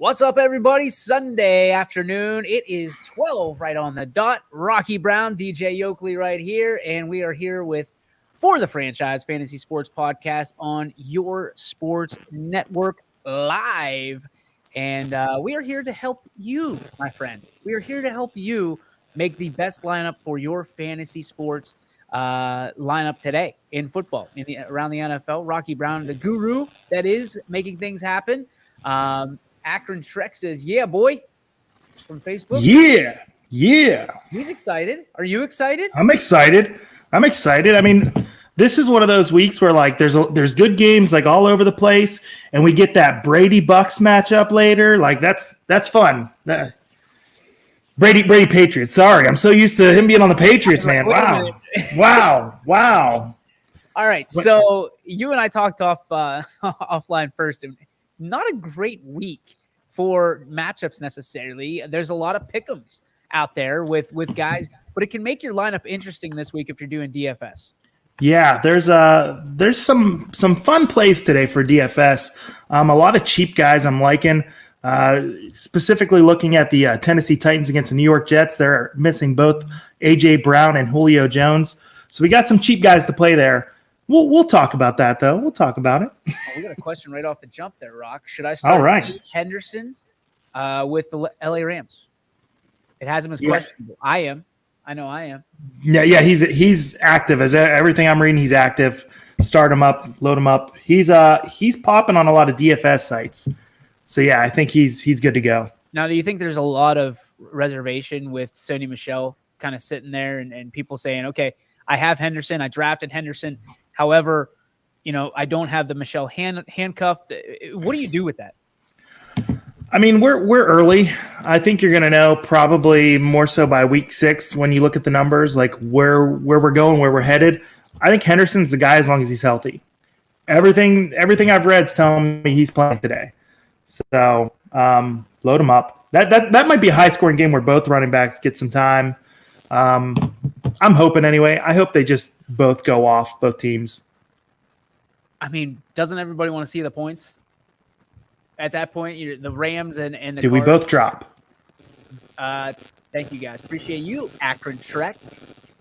What's up, everybody? Sunday afternoon. It is 12 right on the dot. Rocky Brown, DJ Yoakley right here, and we are here with For the Franchise Fantasy Sports Podcast on your sports network live. And we are here to help you, my friends. We are here to help you make the best lineup for your fantasy sports lineup today in football, around the NFL. Rocky Brown, the guru that is making things happen. Akron Shrek says, yeah, boy, from Facebook. Yeah. He's excited. Are you excited? I'm excited. I mean, this is one of those weeks where like there's good games like all over the place, and we get that Brady Bucks matchup later. Like that's fun. Brady Patriots. Sorry, I'm so used to him being on the Patriots, man. Wow. All right, so you and I talked offline first, and not a great week for matchups necessarily. There's a lot of pick'ems out there with guys, but it can make your lineup interesting this week if you're doing DFS. Yeah, there's some fun plays today for DFS. A lot of cheap guys I'm liking. Specifically looking at the Tennessee Titans against the New York Jets. They're missing both A.J. Brown and Julio Jones. So we got some cheap guys to play there. We'll talk about that, though. We'll talk about it. Oh, we got a question right off the jump there, Rock. Should I start with Henderson with the LA Rams? It has him as questionable. I know I am. Yeah, he's active. As everything I'm reading, he's active. Start him up, load him up. He's popping on a lot of DFS sites. So, yeah, I think he's good to go. Now, do you think there's a lot of reservation with Sony Michel kind of sitting there and people saying, okay, I have Henderson. I drafted Henderson. However, I don't have the Michel handcuffed. What do you do with that? I mean, we're early. I think you're going to know probably more so by week 6 when you look at the numbers, like where we're going, where we're headed. I think Henderson's the guy as long as he's healthy. Everything I've read is telling me he's playing today. So load him up. That might be a high-scoring game where both running backs get some time. I'm hoping anyway. I hope they just both go off, both teams. I mean, doesn't everybody want to see the points? At that point, the Rams and the Did we both drop? Thank you, guys. Appreciate you, Akron Shrek.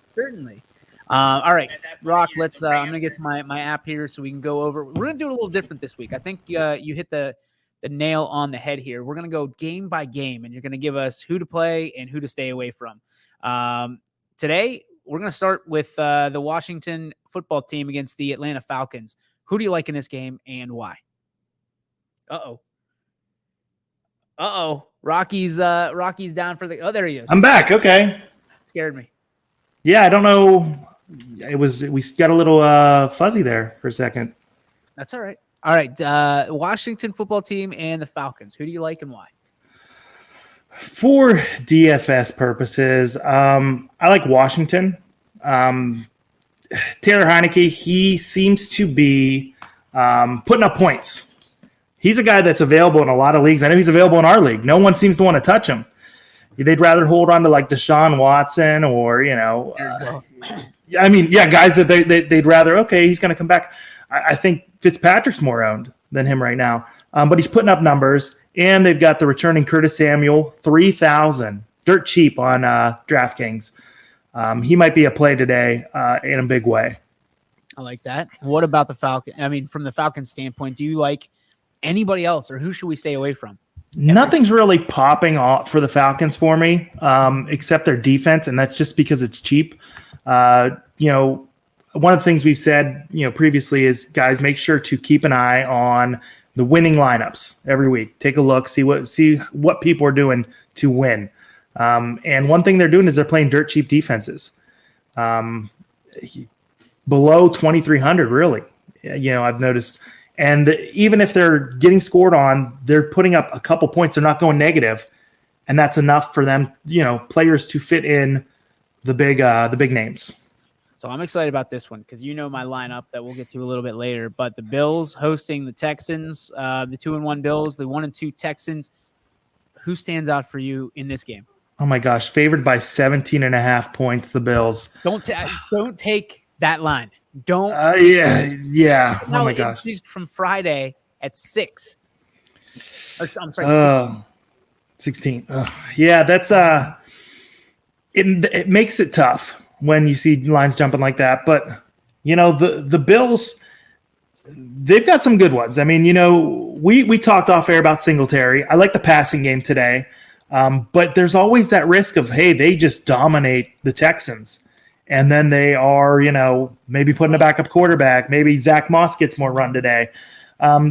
Certainly. All right, Rock, let's I'm going to get to my app here so we can go over. We're going to do it a little different this week. I think you hit the nail on the head here. We're going to go game by game, and you're going to give us who to play and who to stay away from. Today, we're going to start with the Washington football team against the Atlanta Falcons. Who do you like in this game and why? Rocky's down for the. Oh, there he is. I'm back. Okay. Scared me. Yeah, I don't know. We got a little fuzzy there for a second. That's all right. All right. Washington football team and the Falcons. Who do you like and why? For DFS purposes, I like Washington. Taylor Heineke, he seems to be putting up points. He's a guy that's available in a lot of leagues. I know he's available in our league. No one seems to want to touch him. They'd rather hold on to like Deshaun Watson or, guys that they'd rather, okay, he's going to come back. I think Fitzpatrick's more owned than him right now. But he's putting up numbers, and they've got the returning Curtis Samuel, 3,000, dirt cheap on DraftKings. He might be a play today in a big way. I like that. What about the Falcon? I mean, from the Falcons standpoint, do you like anybody else, or who should we stay away from? Nothing's really popping off for the Falcons for me, except their defense, and that's just because it's cheap. One of the things we've said, previously is, guys, make sure to keep an eye on the winning lineups every week. Take a look, see what people are doing to win. And one thing they're doing is they're playing dirt cheap defenses. Below 2,300, really. I've noticed. And even if they're getting scored on, they're putting up a couple points. They're not going negative, and that's enough for them, players to fit in the big names. So I'm excited about this one because my lineup that we'll get to a little bit later. But the Bills hosting the Texans, the 2-1 Bills, the 1-2 Texans. Who stands out for you in this game? Oh my gosh, favored by 17.5 points, the Bills. Don't take that line. Don't. Yeah. Oh my gosh. Increased from Friday at 6. Or, I'm sorry, 16. Yeah, that's it makes it tough when you see lines jumping like that. But the Bills, they've got some good ones. I mean, we talked off air about Singletary. I like the passing game today, but there's always that risk of, hey, they just dominate the Texans, and then they are maybe putting a backup quarterback. Maybe Zach Moss gets more run today.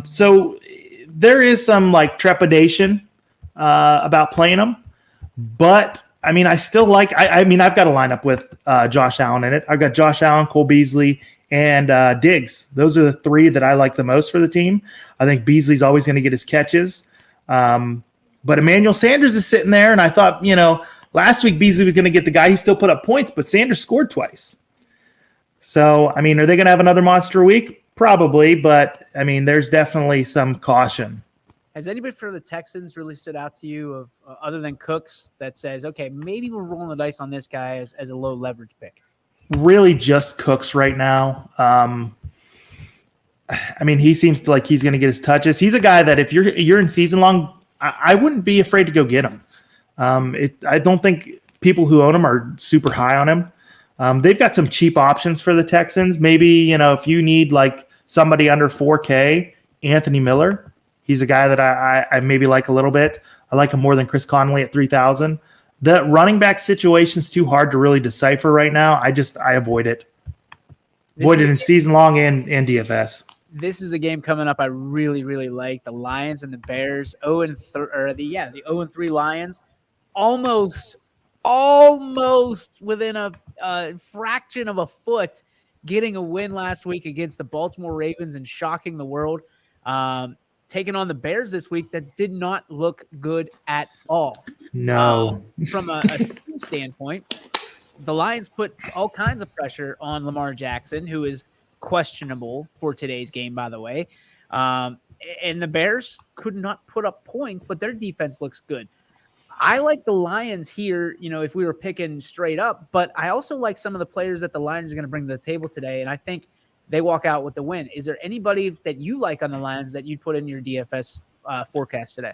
So there is some trepidation about playing them, but I mean, I still like. I mean, I've got a lineup with Josh Allen in it. I've got Josh Allen, Cole Beasley, and Diggs. Those are the three that I like the most for the team. I think Beasley's always going to get his catches, but Emmanuel Sanders is sitting there, and I thought, last week Beasley was going to get the guy. He still put up points, but Sanders scored twice. So, I mean, are they going to have another monster week? Probably, but I mean, there's definitely some caution. Has anybody for the Texans really stood out to you of other than Cooks that says, okay, maybe we're rolling the dice on this guy as a low leverage pick? Really just Cooks right now. I mean, he seems like he's going to get his touches. He's a guy that if you're in season long, I wouldn't be afraid to go get him. I don't think people who own him are super high on him. They've got some cheap options for the Texans. Maybe, if you need somebody under 4K, Anthony Miller. He's a guy that I maybe like a little bit. I like him more than Chris Conley at 3,000. The running back situation's too hard to really decipher right now. I avoid it. Avoid it in season long and DFS. This is a game coming up I really, really like. The Lions and the Bears. The 0-3 Lions. Almost within a fraction of a foot getting a win last week against the Baltimore Ravens and shocking the world. Taking on the Bears this week that did not look good at all. No. From a standpoint, the Lions put all kinds of pressure on Lamar Jackson, who is questionable for today's game, by the way. And the Bears could not put up points, but their defense looks good. I like the Lions here, if we were picking straight up, but I also like some of the players that the Lions are going to bring to the table today, and I think they walk out with the win. Is there anybody that you like on the Lions that you'd put in your DFS forecast today?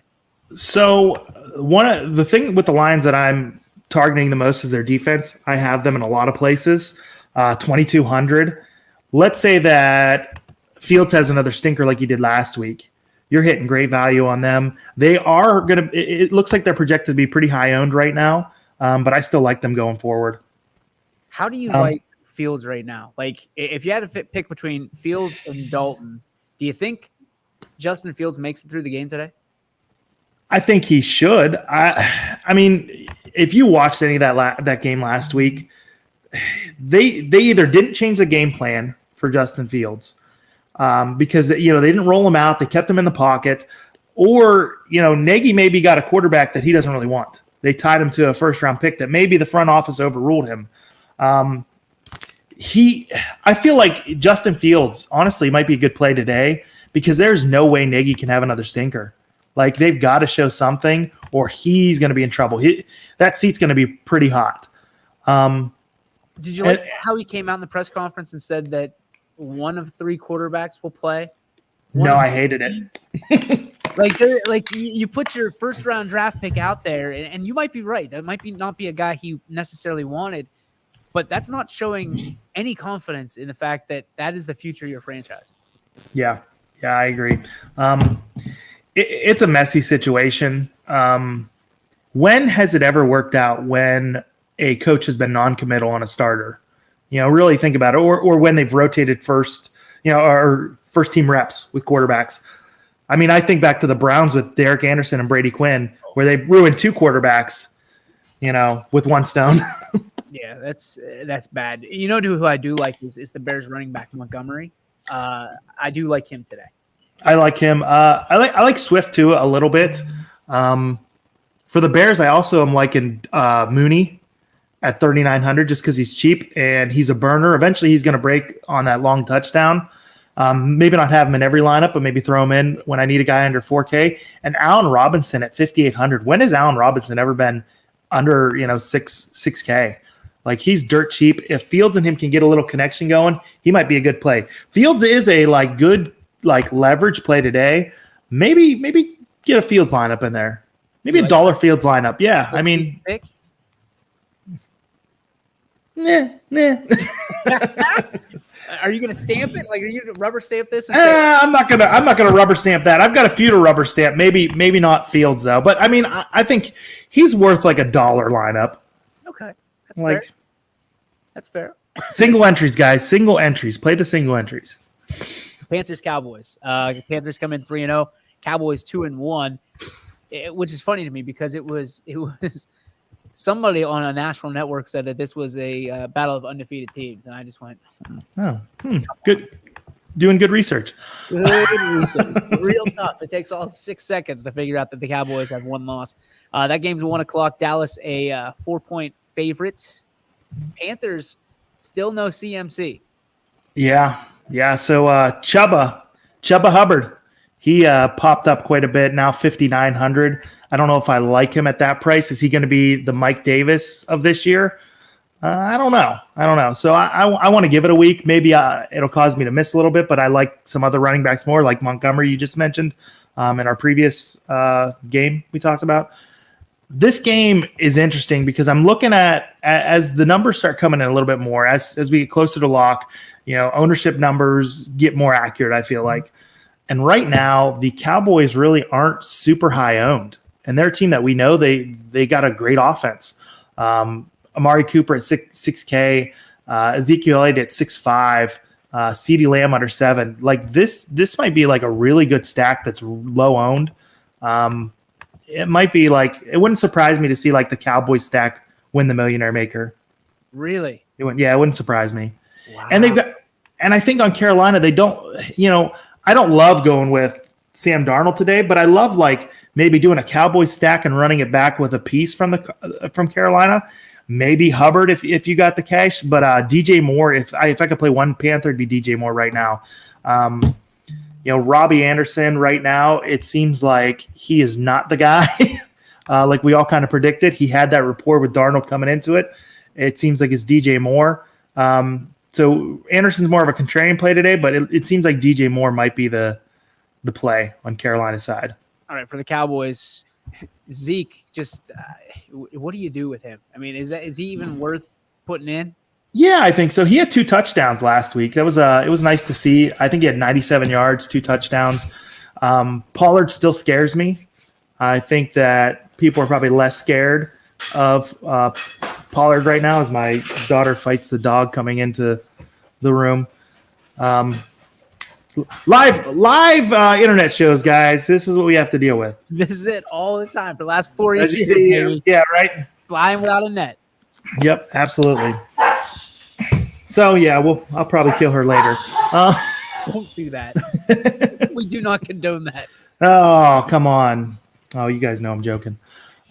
So the thing with the Lions that I'm targeting the most is their defense. I have them in a lot of places, 2,200. Let's say that Fields has another stinker like he did last week. You're hitting great value on them. They are going to – it looks like they're projected to be pretty high owned right now, but I still like them going forward. How do you like Fields right now? If you had to pick between Fields and Dalton, do you think Justin Fields makes it through the game today? I think he should. I mean, if you watched any of that game last week, they either didn't change the game plan for Justin Fields because they didn't roll him out, they kept him in the pocket, or Nagy maybe got a quarterback that he doesn't really want. They tied him to a first round pick that maybe the front office overruled him. I feel like Justin Fields honestly might be a good play today because there's no way Nagy can have another stinker. They've got to show something or he's going to be in trouble. That seat's going to be pretty hot. Did you like how he came out in the press conference and said that one of three quarterbacks will play? No, I hated it. You put your first round draft pick out there, and you might be right. That might not be a guy he necessarily wanted, but that's not showing any confidence in the fact that is the future of your franchise. Yeah, I agree. It's a messy situation. When has it ever worked out when a coach has been non-committal on a starter? Really think about it. Or when they've rotated first team reps with quarterbacks. I mean, I think back to the Browns with Derek Anderson and Brady Quinn, where they ruined two quarterbacks, with one stone. Yeah, that's bad. Who I do like is the Bears running back Montgomery. I do like him today. I like him. I like Swift too a little bit. For the Bears, I also am liking Mooney at 3,900 just because he's cheap and he's a burner. Eventually, he's going to break on that long touchdown. Maybe not have him in every lineup, but maybe throw him in when I need a guy under 4K. And Allen Robinson at 5,800. When has Allen Robinson ever been under 6K? He's dirt cheap. If Fields and him can get a little connection going, he might be a good play. Fields is a good leverage play today. Maybe get a Fields lineup in there. Maybe a dollar Fields lineup. Yeah, I mean, pick? nah. Are you going to stamp it? Like, are you going to rubber stamp this? And say, I'm not gonna rubber stamp that. I've got a few to rubber stamp. Maybe not Fields though. But I mean, I think he's worth like $1 lineup. Okay, that's fair. That's fair. Single entries, guys. Single entries. Play the single entries. Panthers, Cowboys. Panthers come in 3-0. Cowboys 2-1. Which is funny to me because it was somebody on a national network said that this was a battle of undefeated teams, and I just went, good, doing good research. Good research. Real tough. It takes all 6 seconds to figure out that the Cowboys have one loss. That game's 1:00. Dallas a 4-point favorite. Panthers still no CMC. Yeah. So Chuba Hubbard. He popped up quite a bit, now 5,900. I don't know if I like him at that price. Is he going to be the Mike Davis of this year? I don't know. So I want to give it a week. Maybe it'll cause me to miss a little bit, but I like some other running backs more, like Montgomery you just mentioned in our previous game we talked about. This game is interesting because I'm looking at, as the numbers start coming in a little bit more, as we get closer to lock, ownership numbers get more accurate, I feel like. And right now, the Cowboys really aren't super high owned. And they're a team that we know they got a great offense. Amari Cooper at 6K, Ezekiel Elliott at 6.5, CeeDee Lamb under 7. Like this might be like a really good stack that's low owned. It might be like, it wouldn't surprise me to see like the Cowboys stack win the Millionaire Maker. Really? It wouldn't surprise me. Wow. And I think on Carolina, they don't, I don't love going with Sam Darnold today, but I love like maybe doing a Cowboys stack and running it back with a piece from Carolina. Maybe Hubbard if you got the cash, but DJ Moore. If I could play one Panther, it'd be DJ Moore right now. Robbie Anderson right now. It seems like he is not the guy like we all kind of predicted. He had that rapport with Darnold coming into it. It seems like it's DJ Moore. So Anderson's more of a contrarian play today, but it seems like DJ Moore might be the play on Carolina's side. All right, for the Cowboys, Zeke, just what do you do with him? I mean, is he even worth putting in? Yeah, I think so. He had 2 touchdowns last week. That was it was nice to see. I think he had 97 yards, 2 touchdowns. Pollard still scares me. I think that people are probably less scared of Pollard right now as my daughter fights the dog coming into the room. Live internet shows, guys. This is what we have to deal with. This is it all the time for the last 4 years. Yeah, right. Flying without a net. Yep, absolutely. So yeah, I'll probably kill her later. Don't do that. We do not condone that. Oh, come on. Oh, you guys know I'm joking.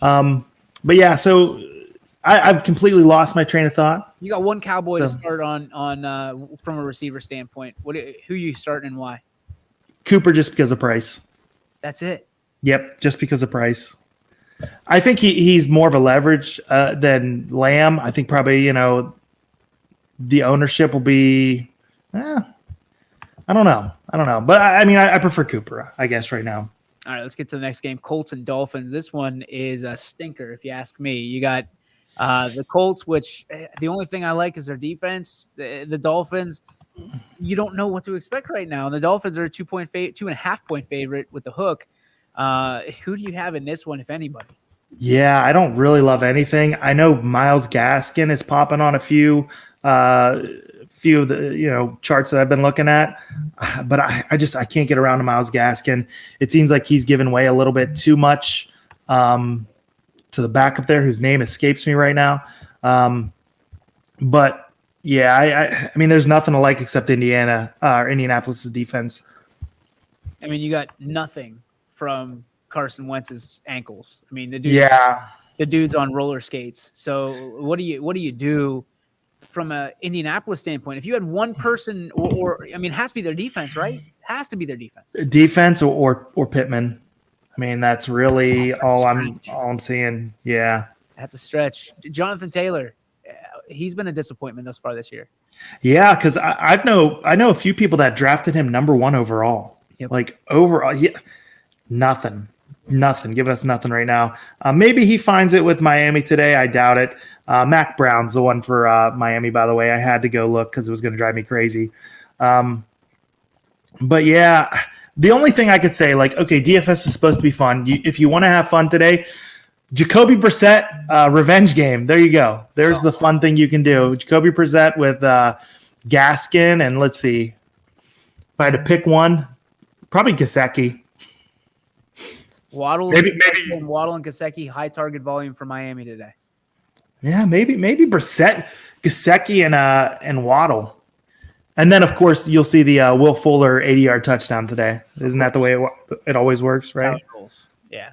But yeah, so I've completely lost my train of thought. You got one Cowboy to start on from a receiver standpoint. Who you starting and why? Cooper, just because of price. That's it. Yep, just because of price. I think he's more of a leverage than Lamb. I think probably the ownership will be. I don't know. But I mean, I prefer Cooper, I guess, right now. All right, let's get to the next game. Colts and Dolphins. This one is a stinker, if you ask me. You got the Colts, which the only thing I like is their defense. The Dolphins, you don't know what to expect right now. And the Dolphins are a 2.5 point favorite with the hook. Who do you have in this one, if anybody? Yeah, I don't really love anything. I know Myles Gaskin is popping on a few of the charts that I've been looking at, but I can't get around to Myles Gaskin. It seems like he's given way a little bit too much to the backup there, whose name escapes me right now. But yeah, I mean, there's nothing to like except Indianapolis' defense. I mean, you got nothing from Carson Wentz's ankles. I mean, the dude's on roller skates. So what do you do from a Indianapolis standpoint? If you had one person, or I mean, it has to be their defense, right? It has to be their defense. Defense or Pittman. I mean, that's really all I'm seeing. Yeah, that's a stretch. Jonathan Taylor, he's been a disappointment thus far this year. Yeah, because I know a few people that drafted him number 1 overall. Yep. Like overall, nothing. Nothing. Giving us nothing right now. Maybe he finds it with Miami today. I doubt it. Mac Brown's the one for Miami, by the way. I had to go look because it was going to drive me crazy. But yeah, the only thing I could say, like, okay, DFS is supposed to be fun. If you want to have fun today, Jacoby Brissett, revenge game. There you go. There's the fun thing you can do. Jacoby Brissett with Gaskin, and let's see. If I had to pick one, probably Gesicki. Waddle and Gesicki, high target volume for Miami today. Yeah, maybe Brissett, Gesicki, and Waddle. And then, of course, you'll see the Will Fuller 80-yard touchdown today. Isn't that the way it always works, right? Yeah.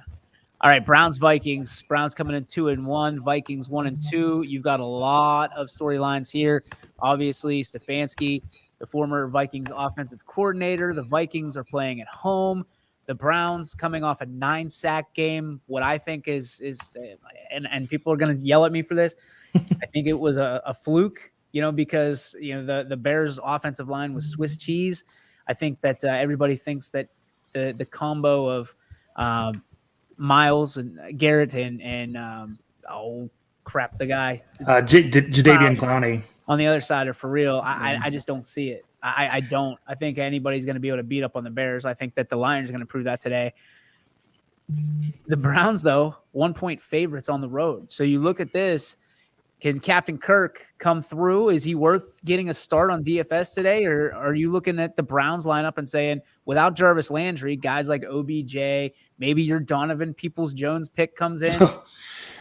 All right, Browns-Vikings. Browns coming in 2-1. Vikings 1-2. You've got a lot of storylines here. Obviously, Stefanski, the former Vikings offensive coordinator. The Vikings are playing at home. The Browns coming off a 9-sack game. What I think is and people are going to yell at me for this. I think it was a fluke. Because, the Bears' offensive line was Swiss cheese. I think that everybody thinks that the combo of Miles and Garrett and the guy. Jadeveon Clowney. On the other side are for real. I just don't see it. I don't. I think anybody's going to be able to beat up on the Bears. I think that the Lions are going to prove that today. The Browns, though, 1-point favorites on the road. So you look at this. Can Captain Kirk come through? Is he worth getting a start on DFS today? Or are you looking at the Browns lineup and saying, without Jarvis Landry, guys like OBJ, maybe your Donovan Peoples-Jones pick comes in?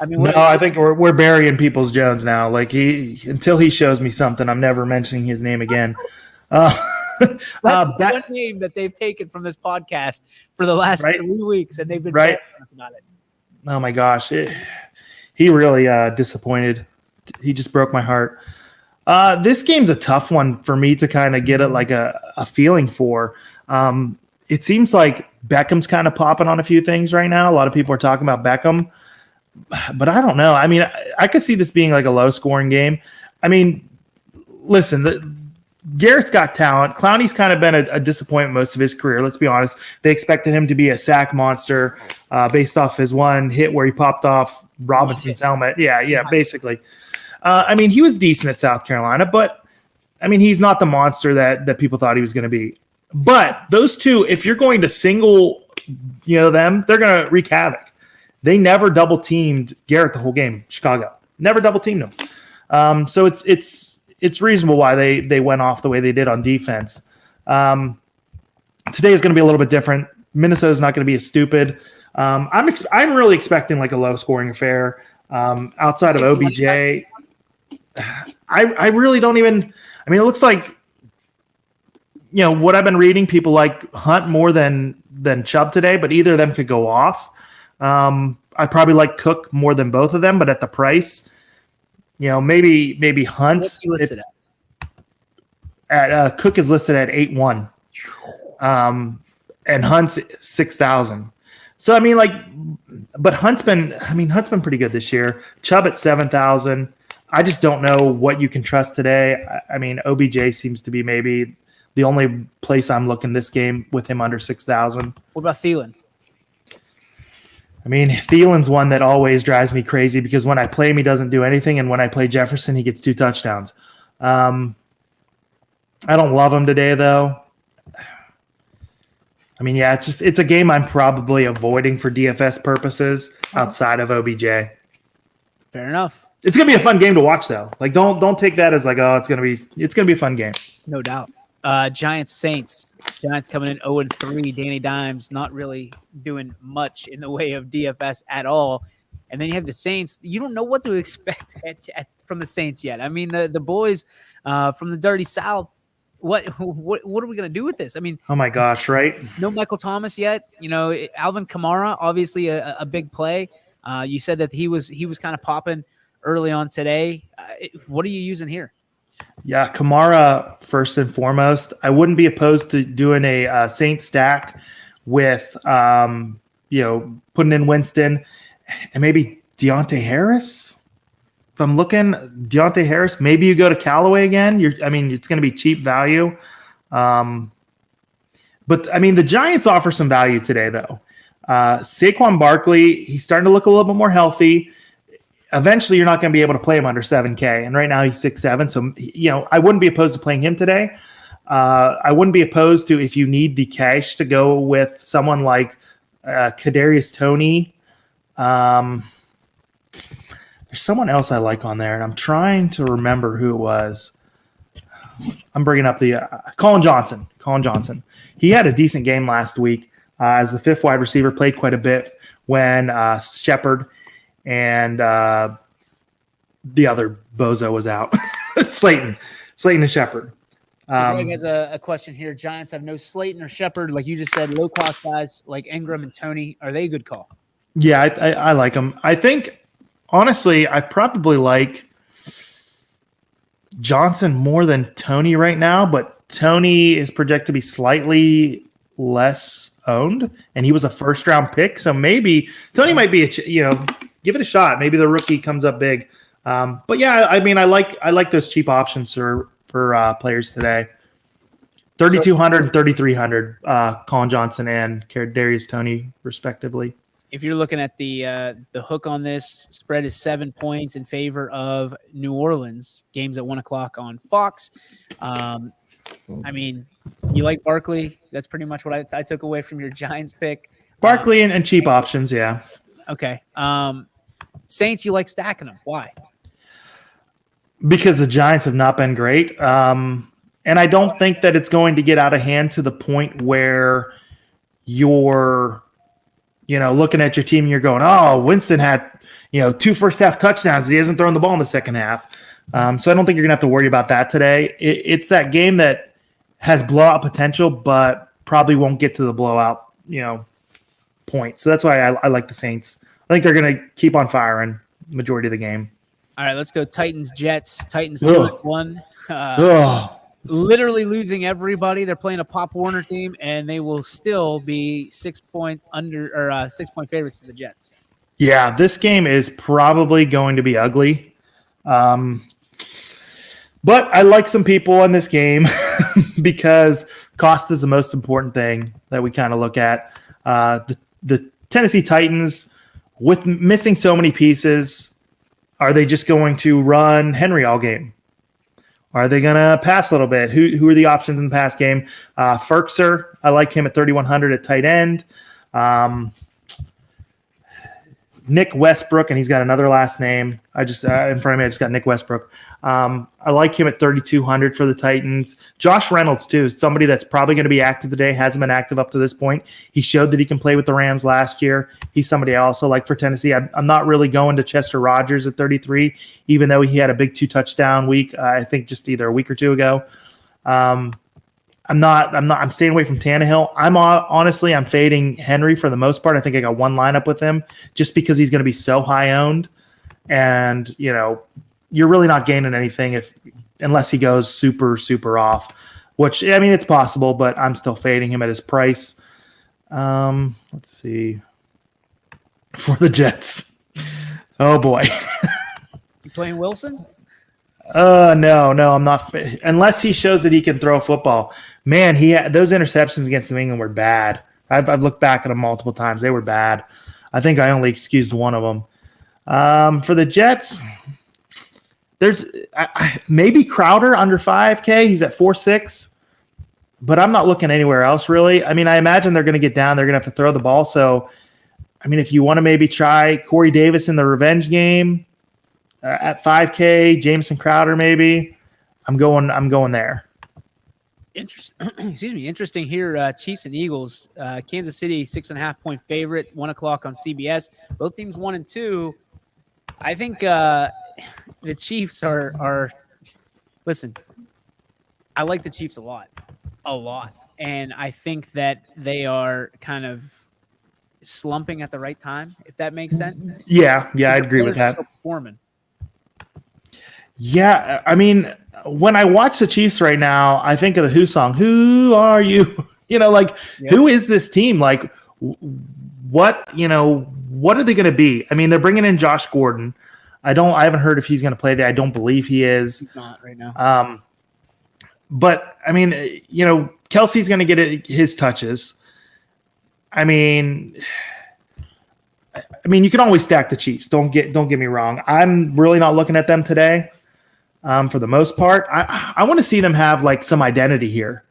I think we're burying Peoples-Jones now. Like until he shows me something, I'm never mentioning his name again. That's the one name that they've taken from this podcast for the last 3 weeks, and they've been right about it. Oh my gosh, he really disappointed. He just broke my heart. This game's a tough one for me to kind of get a feeling for. It seems like Beckham's kind of popping on a few things right now. A lot of people are talking about Beckham, but I don't know. I mean, I could see this being like a low-scoring game. I mean, listen, Garrett's got talent. Clowney's kind of been a disappointment most of his career. Let's be honest. They expected him to be a sack monster based off his one hit where he popped off Robinson's helmet. Yeah, basically. I mean, he was decent at South Carolina, but I mean, he's not the monster that people thought he was going to be. But those two, if you're going to single, them, they're going to wreak havoc. They never double teamed Garrett the whole game. Chicago never double teamed him. So it's reasonable why they went off the way they did on defense. Today is going to be a little bit different. Minnesota's not going to be as stupid. I'm really expecting like a low scoring affair. Outside of OBJ, I really don't even. I mean, it looks like what I've been reading. People like Hunt more than Chubb today, but either of them could go off. I probably like Cook more than both of them, but at the price, maybe Hunt. What's he listed at Cook is listed at 8-1, and Hunt's 6,000. So I mean, but Hunt's been pretty good this year. Chubb at 7,000. I just don't know what you can trust today. I mean, OBJ seems to be maybe the only place I'm looking this game with him under 6,000. What about Thielen? I mean, Thielen's one that always drives me crazy because when I play him, he doesn't do anything, and when I play Jefferson, he gets 2 touchdowns. I don't love him today, though. I mean, yeah, it's a game I'm probably avoiding for DFS purposes outside of OBJ. Fair enough. It's gonna be a fun game to watch, though. Like, don't take that as like, oh, it's gonna be a fun game. No doubt. Giants Saints. Giants coming in 0-3. Danny Dimes not really doing much in the way of DFS at all. And then you have the Saints. You don't know what to expect from the Saints yet. I mean, the boys from the Dirty South. What are we gonna do with this? I mean, oh my gosh, right? No Michael Thomas yet. Alvin Kamara, obviously a big play. You said that he was kind of popping early on today. What are you using here? Yeah, Kamara first and foremost. I wouldn't be opposed to doing a Saints stack with putting in Winston and maybe Deontay Harris. If I'm looking Deontay Harris, maybe you go to Callaway again. It's going to be cheap value. But I mean, the Giants offer some value today, though. Saquon Barkley, he's starting to look a little bit more healthy. Eventually, you're not going to be able to play him under 7K. And right now he's 6'7". So, I wouldn't be opposed to playing him today. I wouldn't be opposed to, if you need the cash, to go with someone like Kadarius Toney. There's someone else I like on there, and I'm trying to remember who it was. I'm bringing up the Colin Johnson. Colin Johnson. He had a decent game last week as the fifth wide receiver, played quite a bit when Shepard and the other bozo was out. Slayton and Shepard. So Greg has a question here. Giants have no Slayton or Shepard. Like you just said, low-cost guys like Ingram and Toney. Are they a good call? Yeah, I like them. I think, honestly, I probably like Johnson more than Toney right now, but Toney is projected to be slightly less owned, and he was a first-round pick, so maybe Toney might be give it a shot. Maybe the rookie comes up big. But yeah, I mean, I like those cheap options for players today. 3,200 and 3,300, Colin Johnson and Kadarius Toney, respectively. If you're looking at the hook on this, spread is 7 points in favor of New Orleans. Games at 1 o'clock on Fox. I mean, you like Barkley. That's pretty much what I took away from your Giants pick. Barkley and cheap options, yeah. Okay. Saints, you like stacking them. Why? Because the Giants have not been great. And I don't think that it's going to get out of hand to the point where you're looking at your team and you're going, oh, Winston had, 2 first-half touchdowns. He hasn't thrown the ball in the second half. So I don't think you're going to have to worry about that today. It's that game that has blowout potential, but probably won't get to the blowout, point. So that's why I like the Saints. I think they're going to keep on firing the majority of the game. All right, let's go Titans-Jets. Titans 2-1. Literally losing everybody. They're playing a Pop Warner team, and they will still be 6-point favorites to the Jets. Yeah, this game is probably going to be ugly. But I like some people in this game because cost is the most important thing that we kind of look at. The Tennessee Titans, with missing so many pieces, are they just going to run Henry all game? Are they going to pass a little bit? Who are the options in the pass game? Ferkser, I like him at 3,100 at tight end. Nick Westbrook, and he's got another last name. I just in front of me, I just got Nick Westbrook. I like him at 3,200 for the Titans. Josh Reynolds, too, is somebody that's probably going to be active today, hasn't been active up to this point. He showed that he can play with the Rams last year. He's somebody I also like for Tennessee. I'm not really going to Chester Rogers at 33, even though he had a big 2-touchdown week, I think just either a week or two ago. I'm staying away from Tannehill. I'm fading Henry for the most part. I think I got one lineup with him just because he's going to be so high owned. And, you're really not gaining anything unless he goes super, super off, which, I mean, it's possible, but I'm still fading him at his price. Let's see. For the Jets. Oh, boy. You playing Wilson? No, I'm not. Unless he shows that he can throw a football. Man, those interceptions against New England were bad. I've looked back at them multiple times. They were bad. I think I only excused one of them. For the Jets, there's maybe Crowder under 5K. He's at 4.6, but I'm not looking anywhere else really. I mean, I imagine they're going to get down. They're going to have to throw the ball. So, I mean, if you want to maybe try Corey Davis in the revenge game at 5K, Jameson Crowder maybe, I'm going there. Interesting here. Chiefs and Eagles. Kansas City 6.5-point favorite. 1 o'clock on CBS. Both teams 1 and 2. I think the Chiefs are. Listen, I like the Chiefs a lot, and I think that they are kind of slumping at the right time. If that makes sense. Yeah, I agree with that. Performing. Yeah, I mean, when I watch the Chiefs right now, I think of the Who song, "Who are you?" Who is this team? Like, what are they going to be? I mean, they're bringing in Josh Gordon. I haven't heard if he's going to play today. I don't believe he is. He's not right now. But I mean, Kelsey's going to get his touches. I mean, I mean, you can always stack the Chiefs. Don't get me wrong. I'm really not looking at them today. For the most part, I want to see them have like some identity here.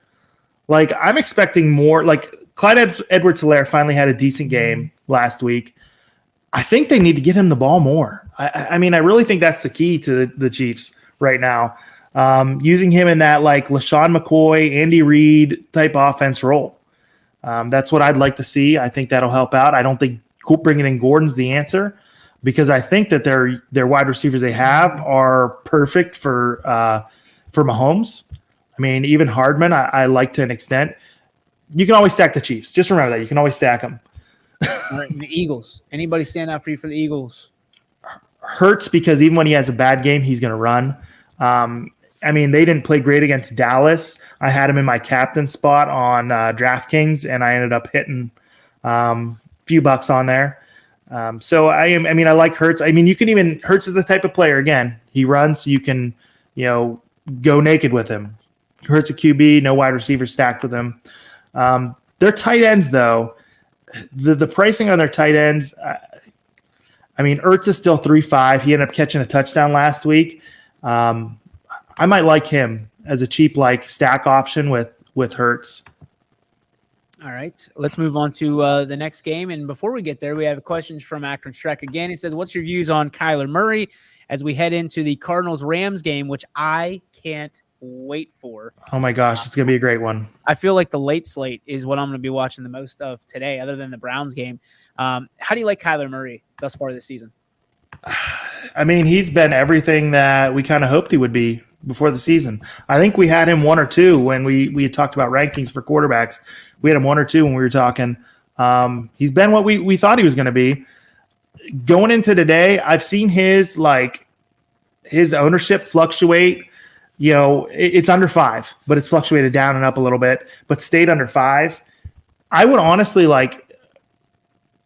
Like I'm expecting more. Like Clyde Edwards-Helaire finally had a decent game last week. I think they need to get him the ball more. I mean, I really think that's the key to the Chiefs right now. Using him in that like LaShawn McCoy, Andy Reid type offense role. That's what I'd like to see. I think that'll help out. I don't think bringing in Gordon's the answer because I think that their wide receivers they have are perfect for Mahomes. I mean, even Hardman, I like to an extent. You can always stack the Chiefs. Just remember that. You can always stack them. All right, the Eagles. Anybody stand out for you for the Eagles? Hurts because even when he has a bad game, he's going to run. I mean, they didn't play great against Dallas. I had him in my captain spot on DraftKings, and I ended up hitting a few bucks on there. So I like Hurts. I mean, you can even Hurts is the type of player. Again, he runs, so you can go naked with him. Hurts a QB, no wide receiver stacked with him. Their tight ends, though, the pricing on their tight ends. I mean, Ertz is still 3.5. He ended up catching a touchdown last week. I might like him as a cheap like stack option with Hurts. All right, let's move on to the next game. And before we get there, we have questions from Akron Streck again. He says, what's your views on Kyler Murray as we head into the Cardinals-Rams game, which I can't wait for? Oh, my gosh, it's going to be a great one. I feel like the late slate is what I'm going to be watching the most of today, other than the Browns game. How do you like Kyler Murray thus far this season? I mean, he's been everything that we kind of hoped he would be before the season. I think we had him 1 or 2 when we had talked about rankings for quarterbacks. We had him 1 or 2 when we were talking. He's been what we thought he was going to be. Going into today, I've seen his ownership fluctuate. It's under 5, but it's fluctuated down and up a little bit, but stayed under 5. I would honestly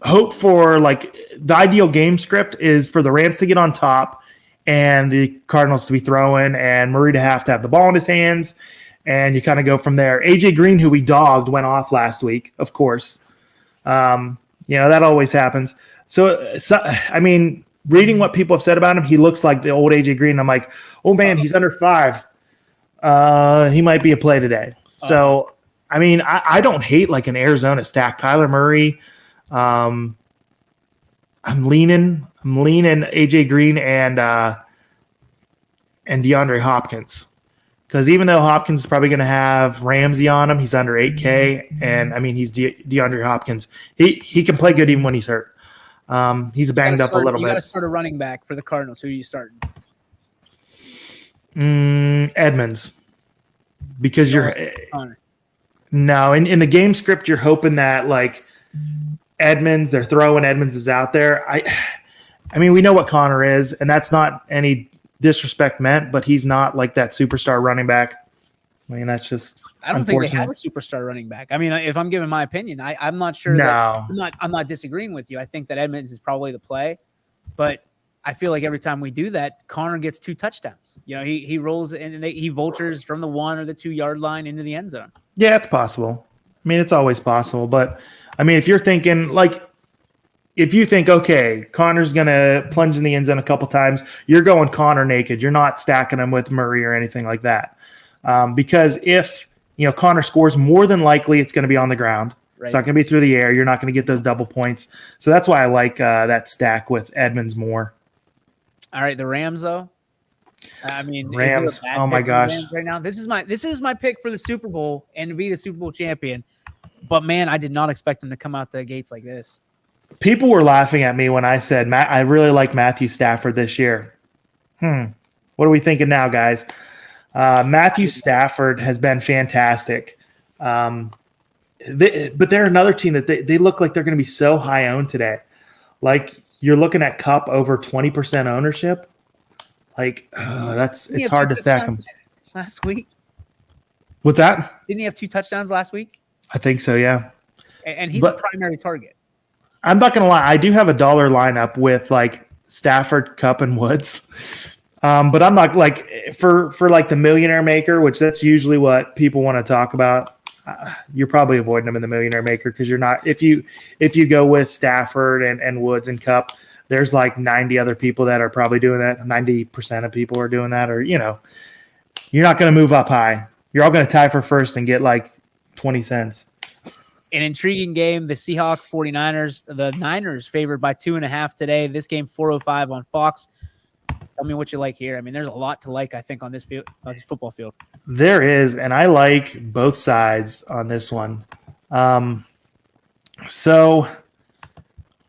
hope for the ideal game script is for the Rams to get on top and the Cardinals to be throwing and Murray to have the ball in his hands, and you kind of go from there. AJ Green, who we dogged, went off last week, of course. That always happens. So I mean, reading what people have said about him, he looks like the old AJ Green. I'm like, oh man, he's under 5. He might be a play today. So I mean, I don't hate an Arizona stack. Kyler Murray. I'm leaning AJ Green and DeAndre Hopkins, because even though Hopkins is probably going to have Ramsey on him, he's under 8K, and I mean he's DeAndre Hopkins. He can play good even when he's hurt. He's banged up a little bit. You got to start a running back for the Cardinals. Who are you starting? Edmonds, because Connor. No, in the game script you're hoping that Edmonds, they're throwing Edmonds is out there. I mean, we know what Connor is, and that's not any disrespect meant, but he's not that superstar running back. I mean, that's just I don't think they have a superstar running back. I mean, if I'm giving my opinion, I'm not sure. No. I'm not disagreeing with you. I think that Edmonds is probably the play, but I feel like every time we do that, Connor gets 2 touchdowns. He rolls and he vultures from the 1 or the 2 yard line into the end zone. Yeah, it's possible. I mean, it's always possible, but I mean, if you're thinking if you think, okay, Connor's going to plunge in the end zone a couple times, you're going Connor naked. You're not stacking him with Murray or anything like that. Because if, Connor scores, more than likely it's going to be on the ground. Right. It's not going to be through the air. You're not going to get those double points. So that's why I like that stack with Edmonds more. All right, the Rams, though. I mean, Rams. Oh my gosh! Rams right now, this is my pick for the Super Bowl and to be the Super Bowl champion. But man, I did not expect him to come out the gates like this. People were laughing at me when I said, I really like Matthew Stafford this year. What are we thinking now, guys? Matthew Stafford has been fantastic. But they're another team that they look like they're going to be so high owned today. You're looking at Kupp over 20% ownership. It's hard to stack them. Last week. What's that? Didn't he have 2 touchdowns last week? I think so, yeah. And he's a primary target. I'm not gonna lie, I do have a dollar lineup with Stafford, Kupp, and Woods. But I'm not for the Millionaire Maker, which that's usually what people want to talk about. you're probably avoiding them in the Millionaire Maker because you're not. If you go with Stafford and Woods and Cup, there's like 90 other people that are probably doing that. 90% of people are doing that, or you're not going to move up high. You're all going to tie for first and get like 20 cents. An intriguing game. The Seahawks 49ers. The Niners favored by 2.5 today. This game 4:05 on Fox. Tell me what you like here. I mean, there's a lot to like, I think, on this field, on this football field. There is, and I like both sides on this one. So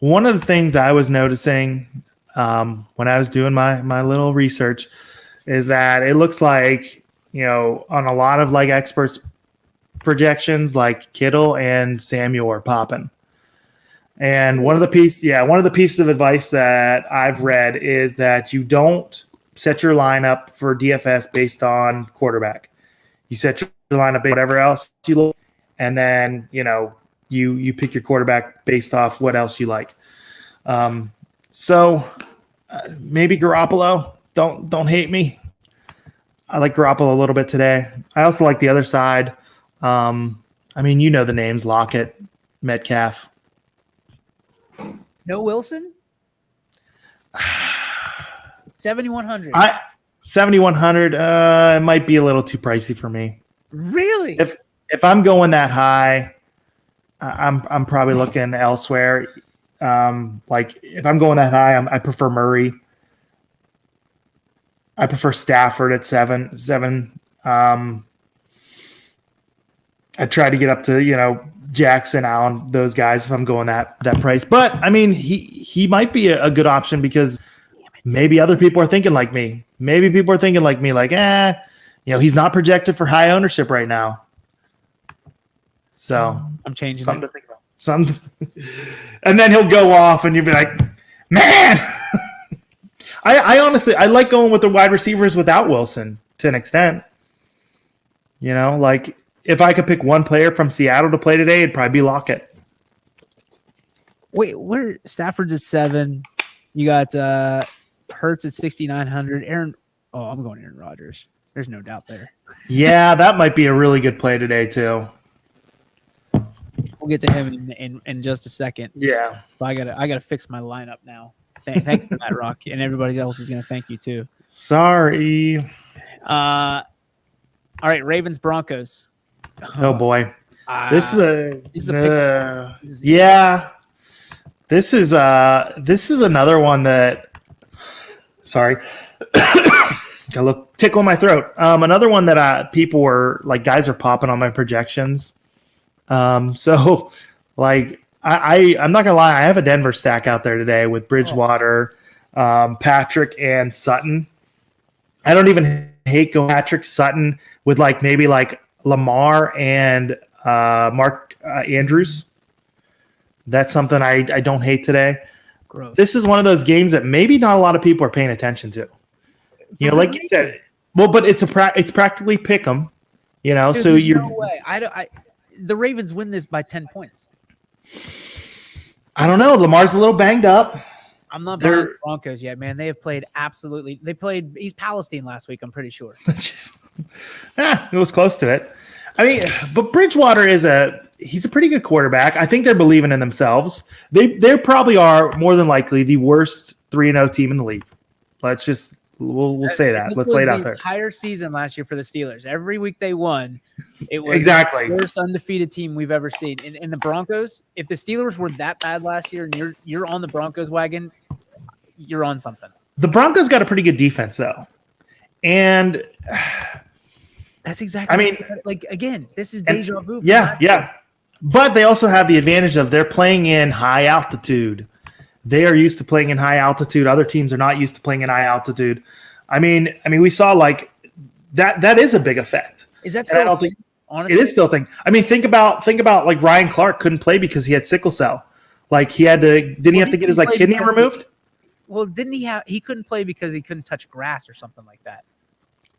one of the things I was noticing when I was doing my little research is that it looks like, on a lot of like experts' projections, like Kittle and Samuel are popping. And one of the pieces of advice that I've read is that you don't set your lineup for DFS based on quarterback. You set your lineup based on whatever else you look, and then you pick your quarterback based off what else you like. So maybe Garoppolo. Don't hate me. I like Garoppolo a little bit today. I also like the other side. The names: Lockett, Metcalf. No Wilson? 7,100. 7,100 it might be a little too pricey for me. Really? If I'm going that high, I'm probably looking elsewhere. Like if I'm going that high, I prefer Murray. I prefer Stafford at 7. I try to get up to Jackson, Allen, those guys if I'm going that price. But I mean, he might be a good option because maybe other people are thinking like me. Maybe people are thinking like me, like, he's not projected for high ownership right now. So I'm changing something to think about. And then he'll go off, and you'll be like, man. I honestly like going with the wide receivers without Wilson to an extent. Like if I could pick one player from Seattle to play today, it'd probably be Lockett. Wait, where Stafford's at 7? You got Hurts at 6,900. I'm going Aaron Rodgers. There's no doubt there. Yeah, that might be a really good play today too. We'll get to him in just a second. Yeah. So I gotta fix my lineup now. Thank you for that, Rock, and everybody else is gonna thank you too. Sorry. All right, Ravens Broncos. Oh boy, this is a This is another one that. Sorry, got a little tickle in my throat. Another one that people were like, guys are popping on my projections. So like I'm not gonna lie, I have a Denver stack out there today with Bridgewater, Patrick, and Sutton. I don't even hate going Patrick, Sutton with like maybe like Lamar and Mark Andrews. That's something I don't hate today. Gross. This is one of those games that maybe not a lot of people are paying attention to. Like you said, well, but it's practically pick 'em. Dude, so you're no way. The Ravens win this by 10 points. I don't know. Lamar's a little banged up. I'm not buying the Broncos yet, man. They have played absolutely. They played East Palestine last week, I'm pretty sure. It was close to it. I mean, but Bridgewater he's a pretty good quarterback. I think they're believing in themselves. They probably are more than likely the worst 3-0 team in the league. We'll say that. Let's lay it out there. The entire season last year for the Steelers, every week they won, it was exactly the worst undefeated team we've ever seen. And the Broncos, if the Steelers were that bad last year and you're on the Broncos wagon, you're on something. The Broncos got a pretty good defense though, and that's exactly. I mean, like again, this is deja vu. Yeah. But they also have the advantage of they're playing in high altitude. They are used to playing in high altitude. Other teams are not used to playing in high altitude. I mean, we saw like that. That is a big effect. Is that still a thing? Honestly, it is still a thing. I mean, think about like Ryan Clark couldn't play because he had sickle cell. Like he had to. Didn't he have to get his like kidney removed? Didn't he have? He couldn't play because he couldn't touch grass or something like that.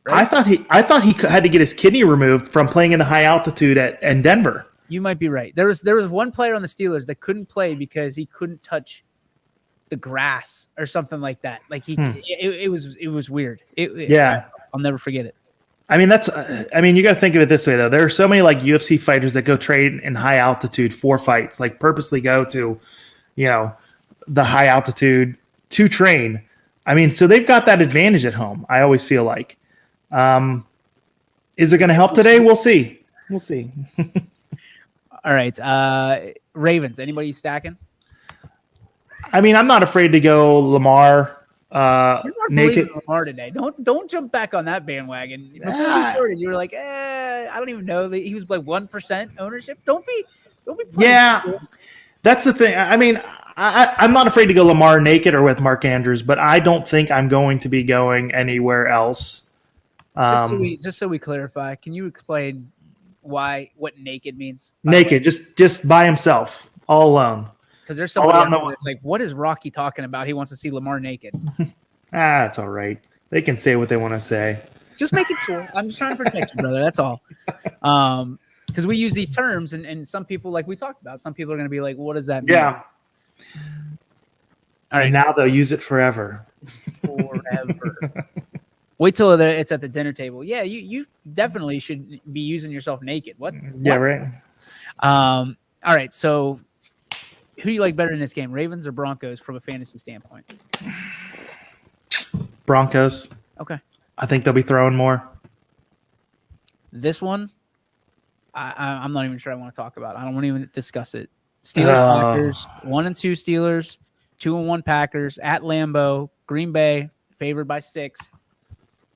Right? I thought he had to get his kidney removed from playing in the high altitude in Denver. You might be right. There was one player on the Steelers that couldn't play because he couldn't touch the grass or something like that. Like it was weird. I'll never forget it. I mean, you got to think of it this way, though. There are so many like UFC fighters that go train in high altitude for fights, like purposely go to, the high altitude to train. I mean, so they've got that advantage at home. I always feel like. Is it going to help today? We'll see. We'll see. All right. Ravens, anybody stacking? I mean, I'm not afraid to go Lamar. You're not believing Lamar today. Don't jump back on that bandwagon. Before we started, you were like, I don't even know. He was like 1% ownership. Don't be. Yeah, that's the thing. I mean, I'm not afraid to go Lamar naked or with Mark Andrews, but I don't think I'm going to be going anywhere else. Just so we clarify, can you explain what naked means? Naked, just by himself, all alone. Because there's somebody out there that's like, what is Rocky talking about? He wants to see Lamar naked. It's all right. They can say what they want to say. Just making sure. I'm just trying to protect you, brother. That's all. Because we use these terms, and some people, like we talked about, some people are going to be like, what does that mean? Yeah. All right. Now they'll use it forever. Forever. Wait till it's at the dinner table. Yeah, you definitely should be using yourself naked. What? Yeah, right. All right, so who do you like better in this game, Ravens or Broncos from a fantasy standpoint? Broncos. Okay. I think they'll be throwing more. This one, I'm not even sure I want to talk about. I don't want to even discuss it. Steelers, Packers, 1-2 Steelers, 2-1 Packers at Lambeau, Green Bay, favored by 6.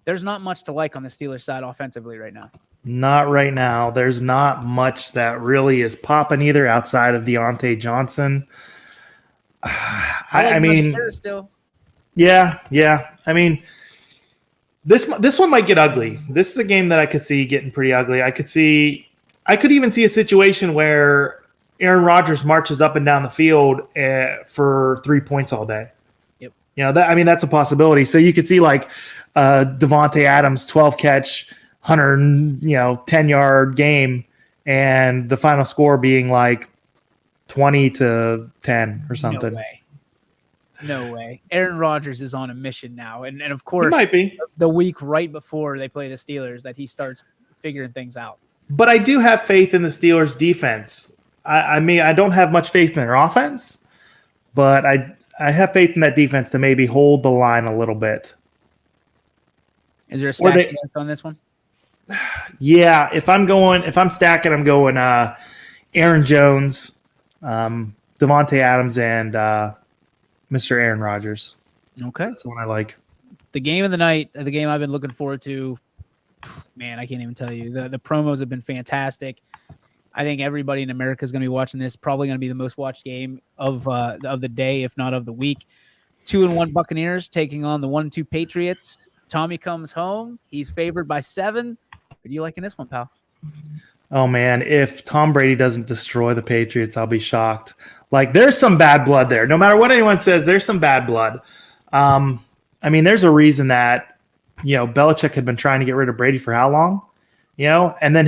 There's not much to like on the Steelers side offensively right now. Not right now. There's not much that really is popping either outside of Deontay Johnson. I mean, still. Yeah. I mean, this one might get ugly. This is a game that I could see getting pretty ugly. I could even see a situation where Aaron Rodgers marches up and down the field for 3 points all day. Yep. That's a possibility. So you could see like Devontae Adams 12 catch, 10-yard game, and the final score being like 20-10 or something. No way. Aaron Rodgers is on a mission now, and of course, he might be the week right before they play the Steelers that he starts figuring things out. But I do have faith in the Steelers' defense. I mean, I don't have much faith in their offense, but I have faith in that defense to maybe hold the line a little bit. Is there a stack on this one? Yeah, if I'm stacking, I'm going Aaron Jones, Devontae Adams, and Mr. Aaron Rodgers. Okay. That's the one I like. The game of the night, the game I've been looking forward to, man, I can't even tell you. The promos have been fantastic. I think everybody in America is going to be watching this. Probably going to be the most watched game of the day, if not of the week. 2-1 Buccaneers taking on the 1-2 Patriots. Tommy comes home. He's favored by 7. What are you liking this one, pal? Oh, man, if Tom Brady doesn't destroy the Patriots, I'll be shocked. Like, there's some bad blood there. No matter what anyone says, there's some bad blood. I mean, there's a reason that, Belichick had been trying to get rid of Brady for how long? And then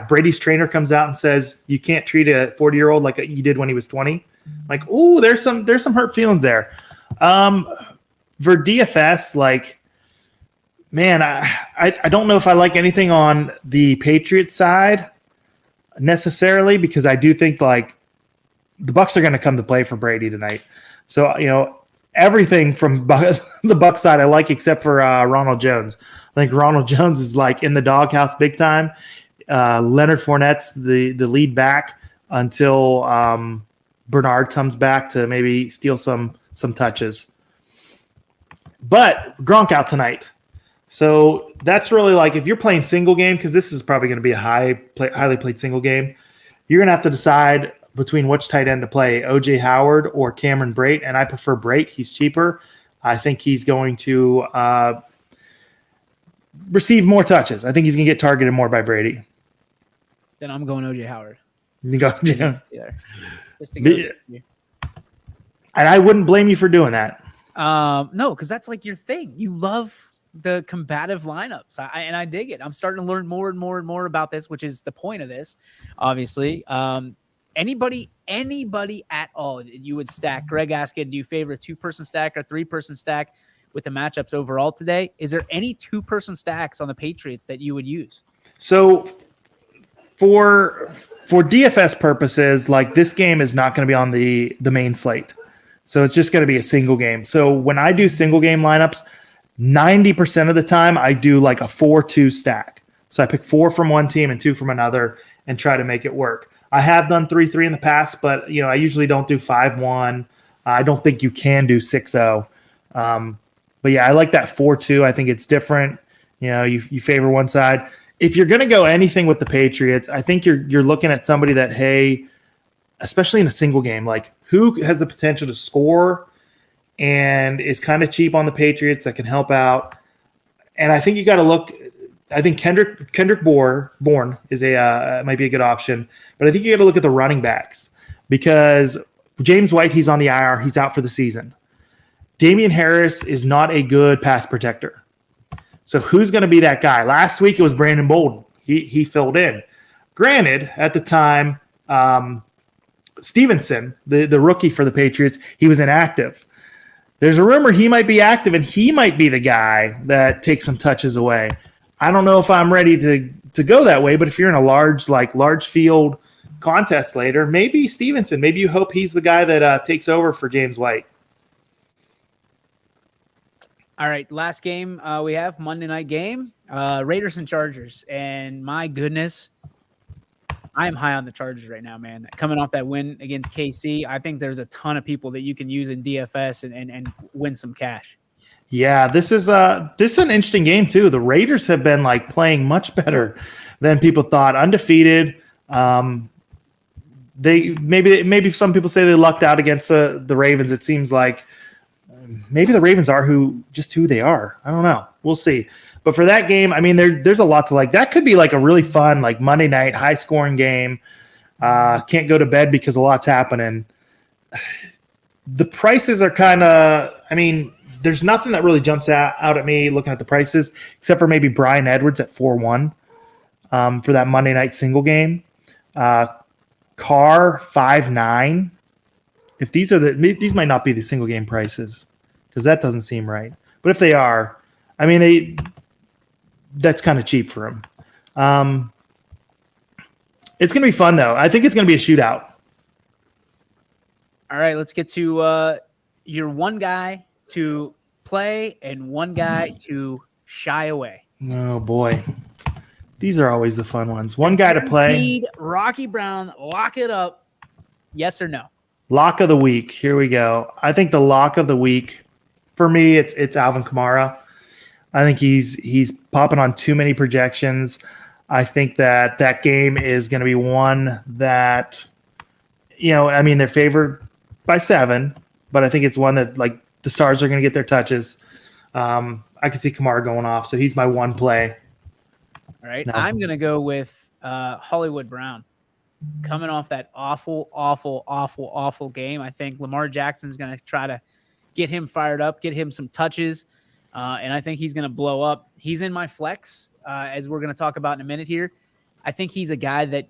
Brady's trainer comes out and says, you can't treat a 40-year-old like you did when he was 20. Like, ooh, there's some hurt feelings there. For DFS, like, man, I don't know if I like anything on the Patriots side necessarily, because I do think like the Bucs are going to come to play for Brady tonight. So, everything from the Bucs side I like except for Ronald Jones. I think Ronald Jones is like in the doghouse big time. Leonard Fournette's the lead back until Bernard comes back to maybe steal some touches. But Gronk out tonight. So that's really like if you're playing single game, because this is probably going to be a highly played single game, you're going to have to decide between which tight end to play, OJ Howard or Cameron Brate, and I prefer Brate. He's cheaper. I think he's going to receive more touches. I think he's going to get targeted more by Brady. Then I'm going OJ Howard. You go, And I wouldn't blame you for doing that. No, because that's like your thing. You love the combative lineups, and I dig it. I'm starting to learn more and more and more about this, which is the point of this, obviously. Anybody at all you would stack? Greg asked, do you favor a 2-person stack or 3-person stack? with the matchups overall today. Is there any 2-person stacks on the Patriots that you would use? So for DFS purposes, like this game is not going to be on the main slate. So it's just going to be a single game. So when I do single game lineups, 90% of the time I do like a 4-2 stack. So I pick 4 from one team and 2 from another and try to make it work. I have done 3-3 in the past, but I usually don't do 5-1. I don't think you can do 6-0. But yeah, I like that 4-2. I think it's different. You favor one side. If you're going to go anything with the Patriots, I think you're looking at somebody that, hey, especially in a single game, like who has the potential to score and is kind of cheap on the Patriots that can help out. And I think you got to look. I think Kendrick Bourne is might be a good option, but I think you got to look at the running backs because James White, he's on the IR, he's out for the season. Damian Harris is not a good pass protector. So who's going to be that guy? Last week it was Brandon Bolden. He filled in. Granted, at the time, Stevenson, the rookie for the Patriots, he was inactive. There's a rumor he might be active and he might be the guy that takes some touches away. I don't know if I'm ready to go that way, but if you're in a large field contest later, maybe Stevenson. Maybe you hope he's the guy that takes over for James White. All right, last game we have, Monday night game, Raiders and Chargers. And my goodness, I am high on the Chargers right now, man. Coming off that win against KC, I think there's a ton of people that you can use in DFS and win some cash. Yeah, this is an interesting game too. The Raiders have been playing much better than people thought. Undefeated. They maybe some people say they lucked out against the Ravens. It seems like maybe the Ravens are who they are. I don't know. We'll see. But for that game, I mean, there's a lot to like. That could be like a really fun Monday night high scoring game. Can't go to bed because a lot's happening. The prices are kind of. I mean, there's nothing that really jumps out at me looking at the prices, except for maybe Bryan Edwards at 4-1 for that Monday night single game. Carr 5-9. If these might not be the single game prices because that doesn't seem right. But if they are, I mean, that's kind of cheap for him. It's going to be fun though. I think it's going to be a shootout. All right, let's get to your one guy to play and one guy to shy away. Oh boy, these are always the fun ones. One guy to play. Rocky Brown, lock it up. Yes or no? Lock of the week. Here we go. I think the lock of the week for me, it's Alvin Kamara. I think he's popping on too many projections. I think that game is going to be one that, I mean, they're favored by 7, but I think it's one that the stars are going to get their touches. I could see Kamara going off, so he's my one play. All right, I'm going to go with Hollywood Brown. Coming off that awful game, I think Lamar Jackson's going to try to get him fired up, get him some touches, and I think he's going to blow up. He's in my flex, as we're going to talk about in a minute here. I think he's a guy that,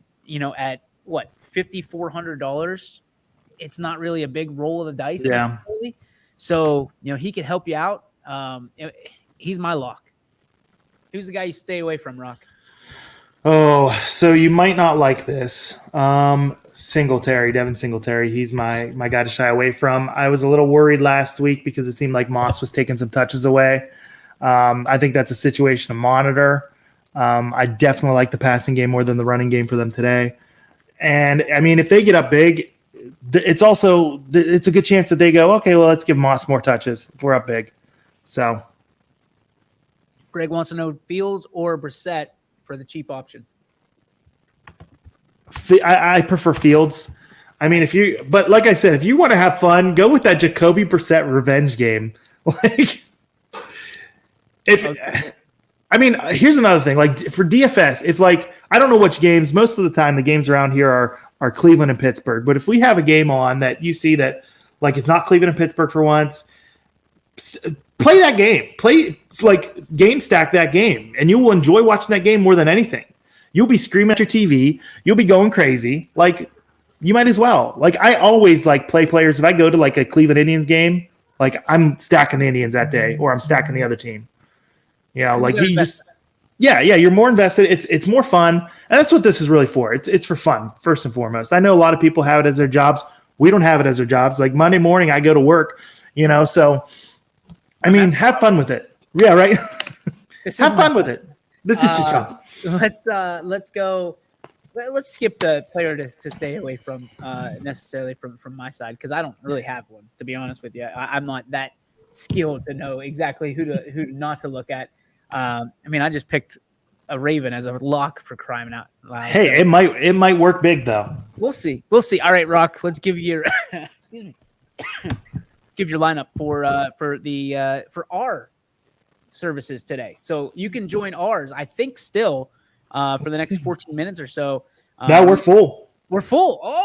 at what, $5,400, it's not really a big roll of the dice necessarily. So, he could help you out. He's my lock. Who's the guy you stay away from, Rock? Oh, so you might not like this. Singletary, Devin Singletary. He's my guy to shy away from. I was a little worried last week because it seemed like Moss was taking some touches away. I think that's a situation to monitor. I definitely like the passing game more than the running game for them today. And, I mean, if they get up big, it's a good chance that they go, okay, well, let's give Moss more touches if we're up big. So Greg wants to know Fields or Brissett for the cheap option. I prefer Fields. I mean, but like I said, if you want to have fun, go with that Jacoby Brissett revenge game. I mean, here's another thing. For DFS, if I don't know which games. Most of the time, the games around here are Cleveland and Pittsburgh. But if we have a game on that you see that it's not Cleveland and Pittsburgh for once, play that game. Game stack that game, and you will enjoy watching that game more than anything. You'll be screaming at your TV. You'll be going crazy. You might as well. I always play players. If I go to a Cleveland Indians game, like I'm stacking the Indians that day, or I'm stacking the other team. You know, like you just, yeah, you're more invested. It's more fun, and that's what this is really for. It's for fun first and foremost. I know a lot of people have it as their jobs. We don't have it as our jobs. Like Monday morning, I go to work. You know, so I mean, have fun with it. Yeah, right. Have fun with it. This is your job. Let's go. Let's skip the player to stay away from necessarily from my side, because I don't really have one, to be honest with you. I'm not that skilled to know exactly who not to look at. I mean, I just picked a Raven as a lock for crying out loud. Hey, so it might work big though. We'll see. All right, Rock. Let's give you your excuse me. Let's give your lineup for our services today. So you can join ours, I think, still for the next 14 minutes or so. No, we're full. We're full. Oh,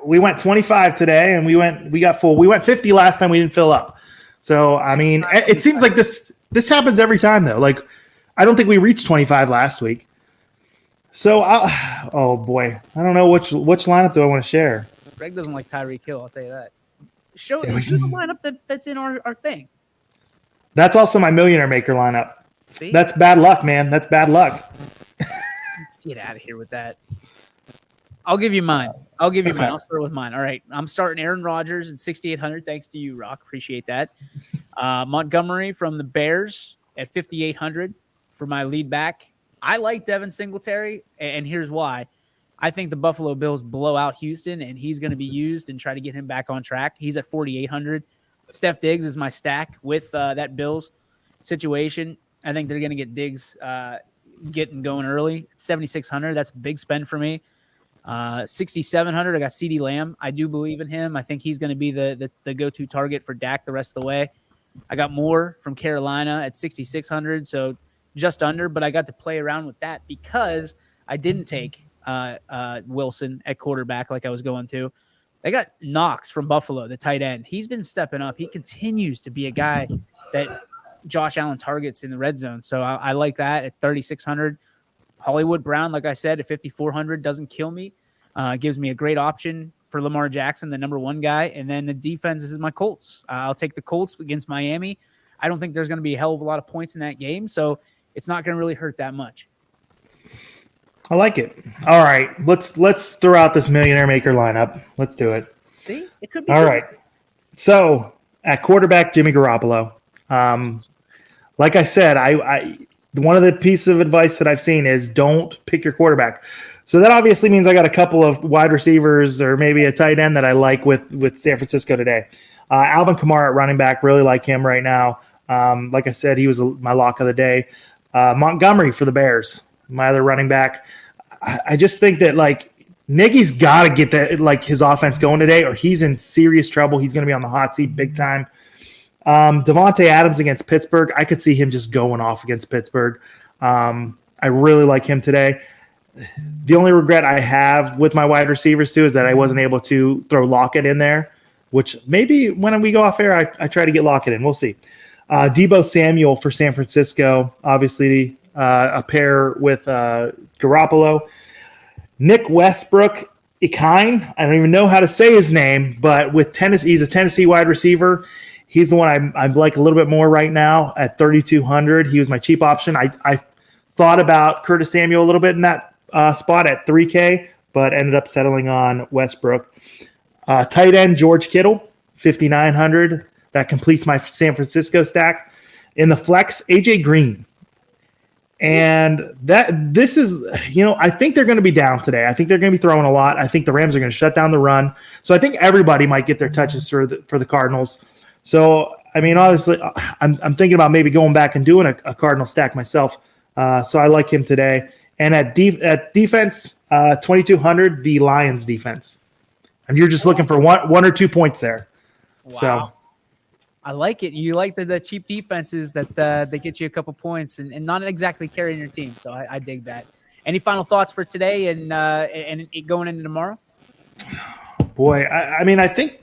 we went 25 today, and we got full. We went 50 last time. We didn't fill up. So I mean, it seems like this happens every time though. Like I don't think we reached 25 last week. So oh boy, I don't know which lineup do I want to share. Greg doesn't like Tyreek Hill, I'll tell you that. Show the lineup that's in our thing. That's also my Millionaire Maker lineup. See? That's bad luck, man. That's bad luck. Get out of here with that. I'll give you mine. I'll start with mine. All right. I'm starting Aaron Rodgers at 6,800. Thanks to you, Rock. Appreciate that. Montgomery from the Bears at 5,800 for my lead back. I like Devin Singletary, and here's why. I think the Buffalo Bills blow out Houston, and he's going to be used and try to get him back on track. He's at 4,800. Steph Diggs is my stack with that Bills situation. I think they're going to get Diggs getting going early. 7,600. That's a big spend for me. 6,700. I got CeeDee Lamb. I do believe in him. I think he's going to be the go-to target for Dak the rest of the way. I got Moore from Carolina at 6,600, so just under. But I got to play around with that because I didn't take Wilson at quarterback like I was going to. They got Knox from Buffalo, the tight end. He's been stepping up. He continues to be a guy that Josh Allen targets in the red zone. So I like that at 3,600. Hollywood Brown, like I said, at 5,400 doesn't kill me. Gives me a great option for Lamar Jackson, the number one guy. And then the defense is my Colts. I'll take the Colts against Miami. I don't think there's going to be a hell of a lot of points in that game, so it's not going to really hurt that much. I like it. All right, let's throw out this Millionaire Maker lineup. Let's do it. See, it could be all right. So at quarterback, Jimmy Garoppolo. Like I said, I one of the pieces of advice that I've seen is don't pick your quarterback. So that obviously means I got a couple of wide receivers or maybe a tight end that I like with San Francisco today. Alvin Kamara at running back, really like him right now. Like I said, he was my lock of the day. Montgomery for the Bears, my other running back. I just think that like Nagy's got to get that like his offense going today, or he's in serious trouble. He's going to be on the hot seat big time. Devontae Adams against Pittsburgh, I could see him just going off against Pittsburgh. I really like him today. The only regret I have with my wide receivers too is that I wasn't able to throw Lockett in there, which maybe when we go off air, I try to get Lockett in. We'll see. Deebo Samuel for San Francisco, obviously a pair with Garoppolo. Nick Westbrook Ikine, I don't even know how to say his name, but with Tennessee, he's a Tennessee wide receiver. He's the one I like a little bit more right now at 3,200. He was my cheap option. I thought about Curtis Samuel a little bit in that spot at 3K, but ended up settling on Westbrook. Tight end George Kittle, 5,900. That completes my San Francisco stack. In the flex, AJ Green. And this is, I think they're going to be down today. I think they're going to be throwing a lot. I think the Rams are going to shut down the run. So I think everybody might get their touches for the Cardinals. So, I mean, honestly, I'm thinking about maybe going back and doing a Cardinal stack myself. So I like him today. And at defense, 2,200, the Lions defense. And you're just looking for one or 2 points there. Wow. So I like it. You like the cheap defenses that they get you a couple points and not exactly carrying your team. So I dig that. Any final thoughts for today and going into tomorrow? Boy, I mean, I think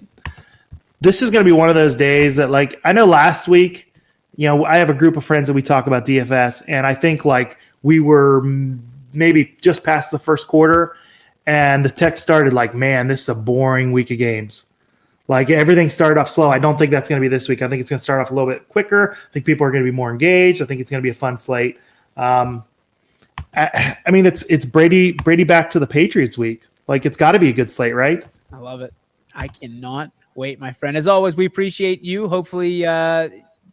this is going to be one of those days that, like, I know last week, I have a group of friends that we talk about DFS, and I think, like, we were maybe just past the first quarter, and the text started like, man, this is a boring week of games. Like everything started off slow. I don't think that's going to be this week. I think it's going to start off a little bit quicker. I think people are going to be more engaged. I think it's going to be a fun slate. I mean, it's Brady back to the Patriots week. Like it's got to be a good slate, right? I love it. I cannot wait, my friend. As always, we appreciate you. Hopefully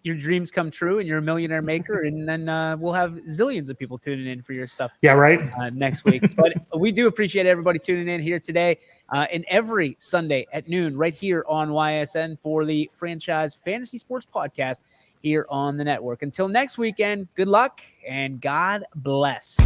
your dreams come true and you're a millionaire maker, and then we'll have zillions of people tuning in for your stuff. Yeah, right. Next week. But we do appreciate everybody tuning in here today and every Sunday at noon right here on YSN for the Franchise Fantasy Sports Podcast here on the network. Until next weekend, good luck and God bless.